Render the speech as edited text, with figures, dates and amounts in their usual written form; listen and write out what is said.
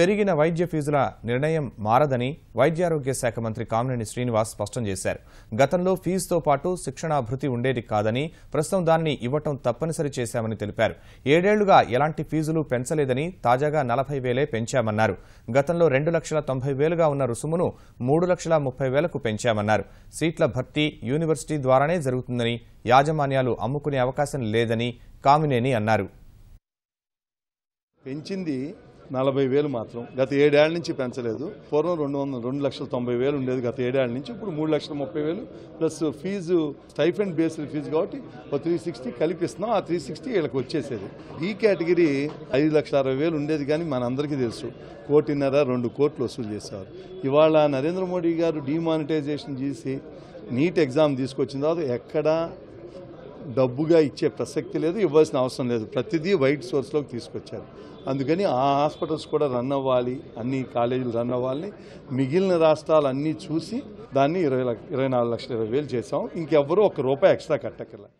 పెరిగిన వైద్య ఫీజుల నిర్ణయం మారదని వైద్యారోగ్య శాఖ మంత్రి కామినేని శ్రీనివాస్ స్పష్టం చేశారు. గతంలో ఫీజుతో పాటు శిక్షణాభృతి ఉండేది కాదని, ప్రస్తుతం దాన్ని ఇవ్వటం తప్పనిసరి చేశామని తెలిపారు. 7 ఏళ్లుగా ఎలాంటి ఫీజులు పెంచలేదని, తాజాగా 40,000 పెంచామన్నారు. గతంలో 2,90,000గా ఉన్న రుసుమును 3,30,000కు పెంచామన్నారు. సీట్ల భర్తీ యూనివర్సిటీ ద్వారానే జరుగుతుందని, యాజమాన్యాలు అమ్ముకునే అవకాశం లేదని కామినేని అన్నారు. పెంచింది 40,000 మాత్రం. గత 7 ఏళ్ల నుంచి పెంచలేదు. పూర్వం 2,90,000 ఉండేది గత 7 ఏళ్ల నుంచి. ఇప్పుడు 3,30,000 plus fee stipend based fee కాబట్టి 360 కలిపిస్తున్నాం. ఆ 360 వీళ్ళకి వచ్చేసేది. ఈ కేటగిరీ 5,60,000 ఉండేది, కానీ మనందరికీ తెలుసు 1,50,2 కోట్లు వసూలు చేసేవారు. ఇవాళ నరేంద్ర మోడీ గారు డిమానిటైజేషన్ చేసి నీట్ ఎగ్జామ్ తీసుకొచ్చిన తర్వాత ఎక్కడా డబ్బుగా ఇచ్చే ప్రసక్తి లేదు, ఇవ్వాల్సిన అవసరం లేదు. ప్రతిదీ వైట్ సోర్స్లోకి తీసుకొచ్చారు. అందుకని ఆ హాస్పిటల్స్ కూడా రన్ అవ్వాలి, అన్ని కాలేజీలు రన్ అవ్వాలని మిగిలిన రాష్ట్రాలు అన్నీ చూసి దాన్ని 24,20,000 చేసాం. ఇంకెవ్వరూ ₹1 ఎక్స్ట్రా కట్టక్కర్లే.